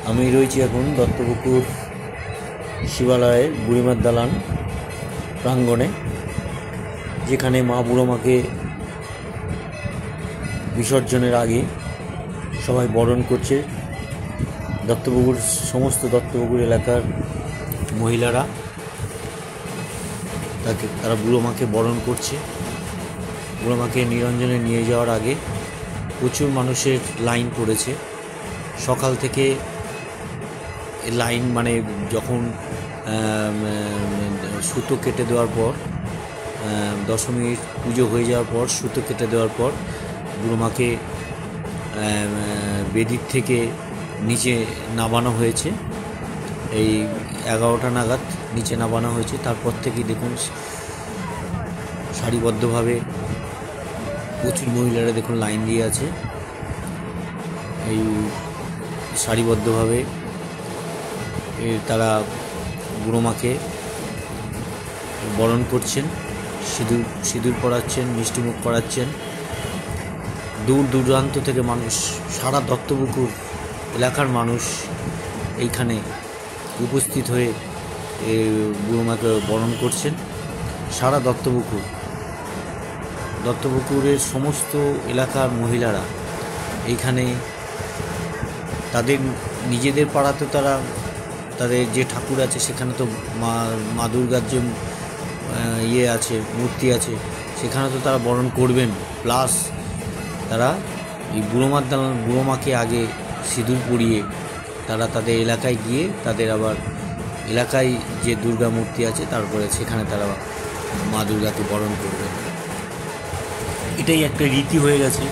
আমি রয়েছি এখন দত্তপুকুর শিবালয়ের বুড়িমার দালান প্রাঙ্গণে, যেখানে মা বুড়ো মাকে বিসর্জনের আগে সবাই বরণ করছে। সমস্ত দত্তপুকুর এলাকার মহিলারা তারা বুড়ো মাকে বরণ করছে। বুড়ো মাকে নিরঞ্জনে নিয়ে যাওয়ার আগে প্রচুর মানুষের লাইন পড়েছে। সকাল থেকে লাইন মানে যখন সুতো কেটে দেওয়ার পর, দশমীর পুজো হয়ে যাওয়ার পর সুতো কেটে দেওয়ার পর বুড়ো মাকে বেদির থেকে নিচে নামানো হয়েছে। এই 11টা নাগাদ নিচে নামানো হয়েছে। তারপর থেকেই দেখুন সারিবদ্ধভাবে প্রচুর মহিলারা দেখুন লাইন দিয়ে আছে। এই সারিবদ্ধভাবে তারা বুড়ো মাকে বরণ করছেন, সিঁদুর পরাচ্ছেন, মিষ্টিমুখ করাচ্ছেন। দূর দূরান্ত থেকে মানুষ, সারা দত্তপুকুর এলাকার মানুষ এইখানে উপস্থিত হয়ে বুড়ো মাকে বরণ করছেন। সারা দত্তপুকুরের সমস্ত এলাকার মহিলারা এইখানে তাদের নিজেদের পাড়াতে তাদের যে ঠাকুর আছে সেখানে তো মা দুর্গার যে আছে, মূর্তি আছে, সেখানে তো তারা বরণ করবেন। প্লাস তারা এই বুড়ো মাকে আগে সিঁদুর পরিয়ে তারা তাদের এলাকায় গিয়ে তাদের আবার এলাকায় যে দুর্গা মূর্তি আছে তারপরে সেখানে তারা মা দুর্গাকে বরণ করবেন। এটাই একটা রীতি হয়ে গেছে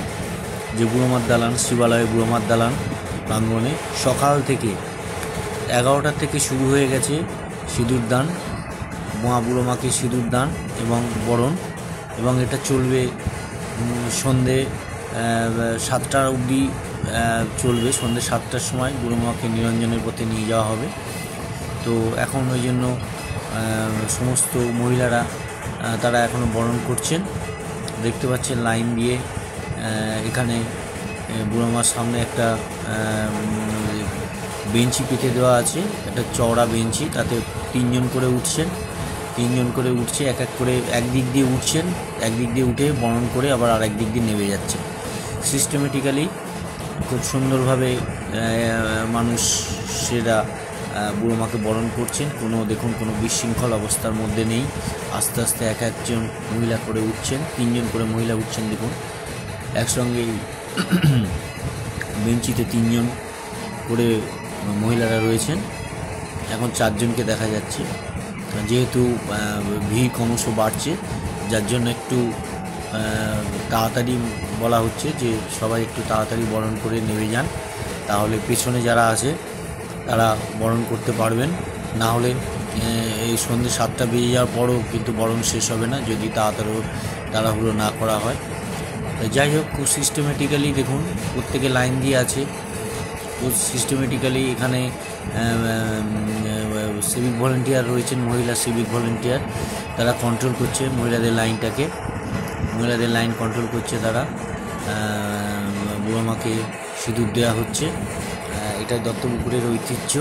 যে বুড়োমার দালান, শিবালয়ে বুড়োমার দালান প্রাঙ্গণে সকাল থেকে 11টা থেকে শুরু হয়ে গেছে সিঁদুর দান, মা বুড়ো মাকে সিঁদুর দান এবং বরণ, এবং এটা চলবে সন্ধে 7টা অবধি চলবে। সন্ধে 7টার সময় বুড়ো মাকে নিরঞ্জনের পথে নিয়ে যাওয়া হবে। তো এখন ওই জন্য সমস্ত মহিলারা তারা এখনও বরণ করছেন। দেখতে পাচ্ছেন লাইন দিয়ে এখানে বুড়ো মার সামনে একটা বেঞ্চি পেতে দেওয়া আছে, একটা চওড়া বেঞ্চি, তাতে 3 জন করে উঠছে, এক এক করে একদিক দিয়ে উঠছেন, একদিক দিয়ে উঠে বরণ করে আবার আরেক দিক দিয়ে নেমে যাচ্ছে। সিস্টেমেটিক্যালি খুব সুন্দরভাবে মানুষেরা বুড়ো মাকে বরণ করছেন। দেখুন কোনো বিশৃঙ্খল অবস্থার মধ্যে নেই। আস্তে আস্তে এক একজন মহিলা করে উঠছেন, 3 জন করে মহিলা উঠছেন। দেখুন একসঙ্গে বেঞ্চিতে 3 জন করে মহিলারা রয়েছেন। এখন 4 জনকে দেখা যাচ্ছে, যেহেতু ভিড় ক্রমশ বাড়ছে, যার জন্য একটু তাড়াতাড়ি বলা হচ্ছে যে সবাই একটু তাড়াতাড়ি বরণ করে নেমে যান, তাহলে পেছনে যারা আছে তারা বরণ করতে পারবেন। না হলে এই সন্ধ্যে 7টা বেজে যাওয়ার পরও কিন্তু বরণ শেষ হবে না যদি তাড়াহুড়ো না করা হয়। যাই হোক, খুব সিস্টেমেটিক্যালি দেখুন প্রত্যেকে লাইন দিয়ে আছে। সিস্টেমেটিক্যালি এখানে সিভিক ভলেন্টিয়ার রয়েছেন, মহিলা সিভিক ভলেন্টিয়ার, তারা কন্ট্রোল করছে মহিলাদের লাইন কন্ট্রোল করছে। তারা বুড়ো মাকে সিঁদুর দেওয়া হচ্ছে। এটা দত্তপুকুরের ঐতিহ্য।